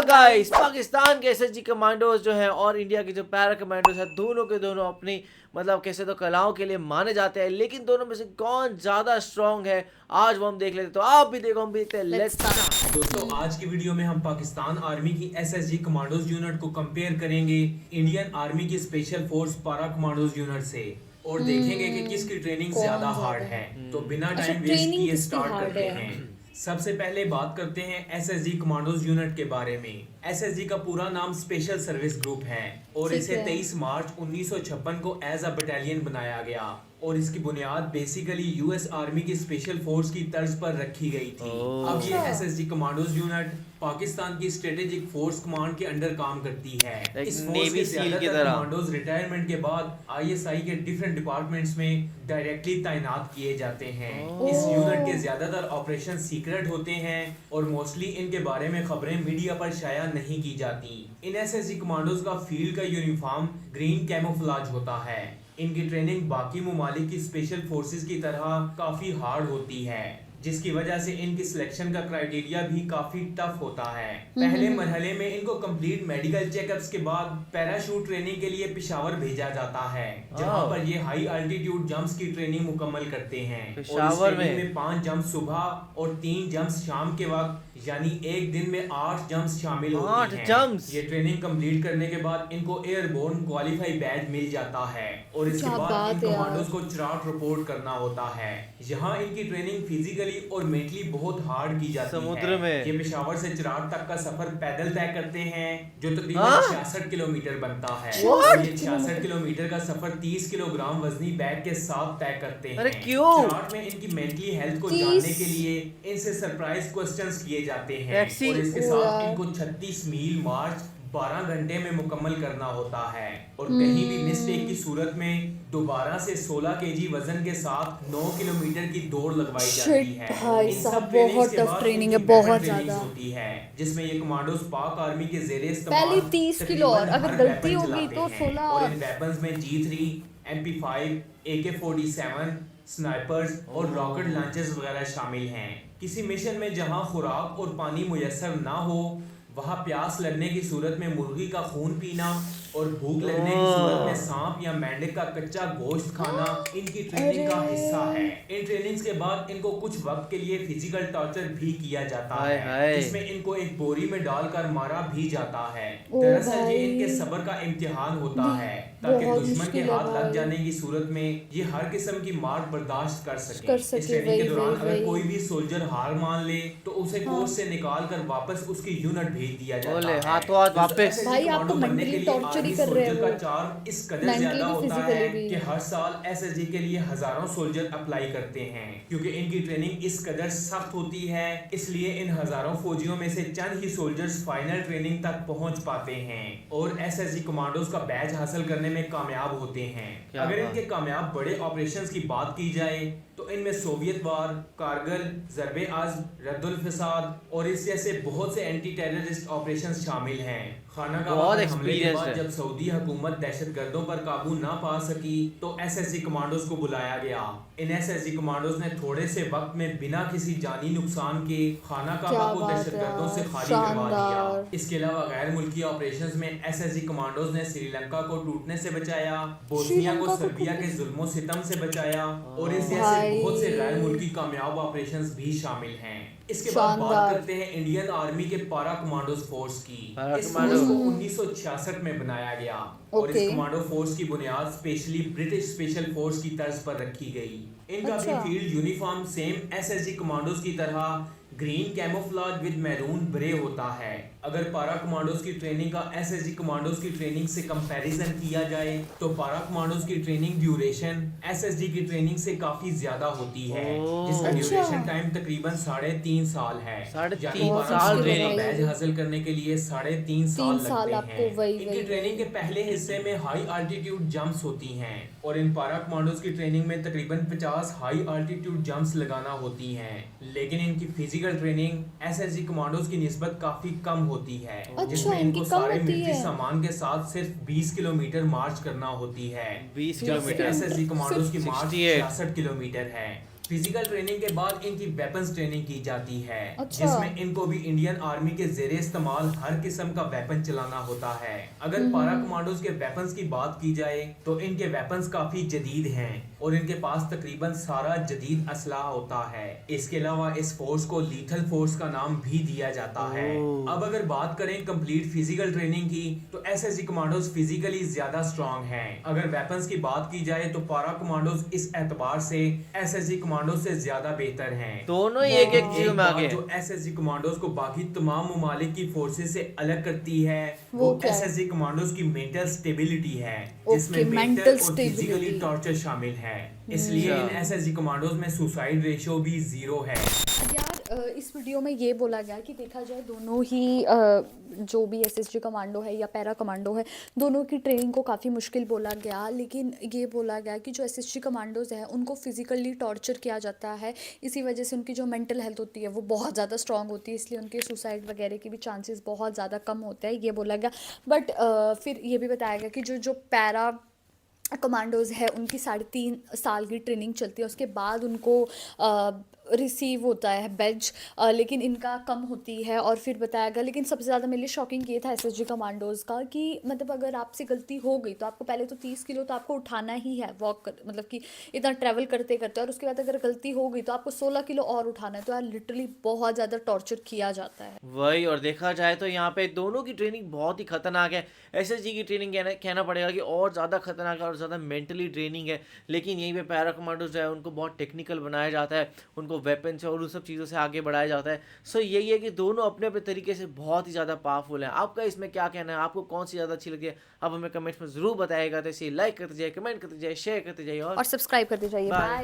Guys, Pakistan के SSG commandos जो हैं और इंडिया के जो पैरा कमांडोज हैं, दोनों के दोनों अपनी मतलब कैसे तो कलाओं के लिए माने जाते हैं, लेकिन दोनों में से कौन ज्यादा स्ट्रांग है आज वो हम देख लेते हैं। तो आप भी देखो, हम भी देखते हैं। Let's start. दोस्तों, आज की वीडियो में हम पाकिस्तान आर्मी की एसएसजी कमांडोज यूनिट को कंपेयर करेंगे इंडियन आर्मी की स्पेशल फोर्स पारा कमांडोज यूनिट से और देखेंगे कि किसकी ट्रेनिंग ज्यादा हार्ड है। तो बिना टाइम वेस्ट किए स्टार्ट करते हैं। सबसे पहले बात करते हैं एसएसजी कमांडोज यूनिट के बारे में। एसएसजी का पूरा नाम स्पेशल सर्विस ग्रुप है और इसे 23 मार्च 1956 को एज अ बटालियन बनाया गया और इसकी बुनियाद बेसिकली यूएस आर्मी की स्पेशल फोर्स की तर्ज पर रखी गई थी। अब ये एसएसजी कमांडोज यूनिट पाकिस्तान की स्ट्रेटेजिक फोर्स कमांड के अंडर काम करती है। इस फोर्स के ज्यादातर कमांडोज रिटायरमेंट के बाद आईएसआई के डिफरेंट डिपार्टमेंट्स में डायरेक्टली तैनात किए जाते हैं। इस यूनिट के ज्यादातर ऑपरेशन सीक्रेट होते हैं और मोस्टली इनके बारे में खबरें मीडिया पर शाया नहीं की जाती। इन एसएसजी कमांडोज का फील्ड का यूनिफॉर्म ग्रीन कैमोफ्लेज होता है। इनकी ट्रेनिंग बाकी ममालिक की स्पेशल फोर्सेस की तरह काफी हार्ड होती है, जिसकी वजह से इनकी सिलेक्शन का क्राइटेरिया भी काफी टफ होता है। पहले मरहले में इनको कंप्लीट मेडिकल चेकअप्स के बाद पैराशूट ट्रेनिंग के लिए पेशावर भेजा जाता है, जहां पर ये हाई अल्टीट्यूड जंप्स की ट्रेनिंग मुकम्मल करते हैं। पेशावर में 5 जंप सुबह और 3 जंप्स शाम के वक्त, यानी एक दिन में 8 जंप्स शामिल होती हैं। ये ट्रेनिंग कंप्लीट करने के बाद इनको एयरबोर्न क्वालिफाई बैज मिल जाता है और इसके बाद इन कमांडोज को चार्ट रिपोर्ट करना होता है। यहाँ इनकी ट्रेनिंग फिजिकली और मेंटली बहुत हार्ड की जाती है। ये पेशावर से चिराग तक का सफर पैदल तय करते हैं, जो तकरीबन 66 किलोमीटर बनता है। ये 66 किलोमीटर का सफर 30 किलोग्राम वजनी बैग के साथ तय करते हैं। चिराग में इनकी मेंटली हेल्थ को जानने के लिए इनसे सरप्राइज क्वेश्चंस किए जाते हैं और इसके साथ इनको 36 मील मार्च 12 घंटे में मुकम्मल करना होता है और कहीं भी मिस्टेक की सूरत में दोबारा से 16 केजी वजन के साथ 9 किलोमीटर की दौड़ लगवाई जाती है। इन सब बहुत टफ ट्रेनिंग है, बहुत ज्यादा होती है, जिसमें ये कमांडोज पाक आर्मी के ज़ेरे पहले 30 किलो और अगर गलती होगी तो 16। और इन वेपन्स में G3, MP5, AK-47, स्नाइपर्स और रॉकेट लॉन्चर्स वगैरह शामिल हैं। किसी मिशन में जहां खुराक और पानी मुयस्सर ना हो, वहां प्यास लगने की सूरत में मुर्गी का खून पीना और भूख लगने की सूरत में सांप या मेंढक का कच्चा गोश्त खाना इनकी ट्रेनिंग का हिस्सा है। इन ट्रेनिंग्स के बाद इनको कुछ वक्त के लिए फिजिकल टॉर्चर भी किया जाता है, जिसमें इनको एक बोरी में डालकर मारा भी जाता है। दरअसल ये इनके सब्र का इम्तिहान होता है, ताकि दुश्मन के हाथ लग जाने की सूरत में ये हर किस्म की मार बर्दाश्त कर सके। इस ट्रेनिंग के दौरान अगर कोई भी सोल्जर हार मान ले तो उसे कोर्स से निकाल कर वापस उसकी यूनिट भेज दिया जाता है। हाथों हाथ वापस। भाई आप तो मेंटली टॉर्चर ही कर रहे हैं। का चार्म इस कदर ज्यादा होता है कि हर साल एसएसजी के लिए हजारों सोल्जर अप्लाई करते हैं। क्योंकि इनकी ट्रेनिंग इस कदर सख्त होती है, इसलिए इन हजारों फौजियों में से चंद ही सोल्जर्स फाइनल ट्रेनिंग तक पहुंच पाते हैं और एसएसजी कमांडोज का बैज हासिल करने में कामयाब होते हैं। अगर इनके कामयाब बड़े ऑपरेशंस की बात की जाए तो इनमें सोवियत वार, कारगिल, ज़रबे आज़्म, रद्दुल फसाद और इस जैसे बहुत से एंटी टेररिस्ट ऑपरेशंस शामिल हैं। खाना का हमले के बाद जब सऊदी हुकूमत दहशतगर्दों पर काबू ना पा सकी तो एसएसजी कमांडोज को बुलाया गया। इन एसएसजी कमांडोज ने थोड़े से वक्त में बिना किसी जानी नुकसान के खाना काबा को दहशतगर्दों से खाली करवा दिया। इसके अलावा गैर मुल्की ऑपरेशंस में एसएसजी कमांडोज ने श्रीलंका को टूटने से बचाया, बोस्निया को सर्बिया के जुल्मों सितम से बचाया और इस जैसे बहुत से गैर मुल्की कामयाब ऑपरेशंस भी शामिल हैं। इसके बाद बात करते हैं इंडियन आर्मी के पारा कमांडोज फोर्स की। इस फोर्स को 1966 में बनाया गया और इस कमांडो फोर्स की बुनियाद स्पेशली ब्रिटिश स्पेशल फोर्स की तर्ज पर रखी गई। इनका भी field uniform same SSG commandos की तरह green camouflage with maroon grey होता है। अगर पारा कमांडोज की ट्रेनिंग का एसएसजी कमांडोज की ट्रेनिंग से कंपैरिजन किया जाए तो पारा कमांडोज की ट्रेनिंग ड्यूरेशन एसएसजी की ट्रेनिंग से काफी ज्यादा होती है, जिसका ड्यूरेशन टाइम तकरीबन 3.5 साल है। 3.5 साल बैज हासिल करने के लिए 3.5 साल लगते हैं। इनकी ट्रेनिंग के पहले हिस्से में हाई अल्टीट्यूड जंप्स होती हैं और इन पारा कमांडोज की ट्रेनिंग में तकरीबन 50 हाई अल्टीट्यूड जंप्स लगाना होती हैं, लेकिन इनकी फिजिकल ट्रेनिंग एसएसजी कमांडोज की निस्बत काफी कम होती है, जिसमें इनको सारे मिलिट्री सामान के साथ सिर्फ 20 किलोमीटर मार्च करना होती है। 20 किलोमीटर एसएसजी कमांडोज की मार्च 66 किलोमीटर है। फिजिकल ट्रेनिंग के बाद इनकी वेपन्स ट्रेनिंग की जाती है, अच्छा। जिसमें इनको भी इंडियन आर्मी के जेरे इस्तेमाल हर किस्म का वेपन चलाना होता है। अगर पारा कमांडोज के वेपन्स की बात की जाए तो इनके वेपन्स काफी जदीद हैं और इनके पास तकरीबन सारा जदीद असलाह होता है। इसके अलावा इस फोर्स को लीथल फोर्स का नाम भी दिया जाता है। अब अगर बात करें कंप्लीट फिजिकल ट्रेनिंग की तो एसएसजी कमांडोज फिजिकली ज्यादा स्ट्रॉन्ग हैं। अगर वेपन्स की बात की जाए तो पारा कमांडोज इस एतबार से एसएसजी कमांडोज से ज्यादा बेहतर हैं। दोनों ही एक एक चीज में बात आगे जो एसएसजी कमांडोज को बाकी तमाम ममालिक की फोर्सेस से अलग करती है वो क्या है? एसएसजी कमांडोज की मेंटल स्टेबिलिटी है, ओके, जिसमें mental मेंटल और फिजिकली stability। टॉर्चर शामिल है। इसलिए इन एसएसजी कमांडोज में सुसाइड रेशियो भी 0 है। यार इस वीडियो में ये बोला गया कि देखा जाए दोनों ही जो भी एसएसजी कमांडो है या पैरा कमांडो है, दोनों की ट्रेनिंग को काफ़ी मुश्किल बोला गया। लेकिन ये बोला गया कि जो एसएसजी कमांडोज हैं उनको फिजिकली टॉर्चर किया जाता है, इसी वजह से उनकी जो मेंटल हेल्थ होती है वो बहुत ज़्यादा स्ट्रांग होती है, इसलिए उनके सुसाइड वगैरह के भी चांसेस बहुत ज़्यादा कम होते हैं, ये बोला गया। बट फिर ये भी बताया गया कि जो पैरा कमांडोज़ है उनकी 3.5 साल की ट्रेनिंग चलती है, उसके बाद उनको रिसीव होता है बैज, लेकिन इनका कम होती है। और फिर बताया गया, लेकिन सबसे ज़्यादा मेरे लिए शॉकिंग ये था एसएसजी कमांडोज़ का कि मतलब अगर आपसे गलती हो गई तो आपको पहले तो 30 किलो तो आपको उठाना ही है मतलब कि इतना ट्रैवल करते करते, और उसके बाद अगर गलती हो गई तो आपको 16 किलो और उठाना है। तो यार लिटरली बहुत ज़्यादा टॉर्चर किया जाता है। वही, और देखा जाए तो यहाँ पे दोनों की ट्रेनिंग बहुत ही खतरनाक है। एसएसजी की ट्रेनिंग कहना पड़ेगा कि और ज़्यादा खतरनाक है और ज़्यादा मेंटली ट्रेनिंग है, लेकिन यहीं पे पैरा कमांडोज जो है उनको बहुत टेक्निकल बनाया जाता है, उनको वेपन से और उन सब चीज़ों से आगे बढ़ाया जाता है। सो यही है कि दोनों अपने अपने तरीके से बहुत ही ज़्यादा पावरफुल हैं। आपका इसमें क्या कहना है, आपको कौन सी ज़्यादा अच्छी लगती है, आप हमें कमेंट्स में ज़रूर बताइएगा। तो इसे लाइक करते जाइए, कमेंट करते जाइए, शेयर करते जाइए और सब्सक्राइब करते जाइए। बाय। बाय।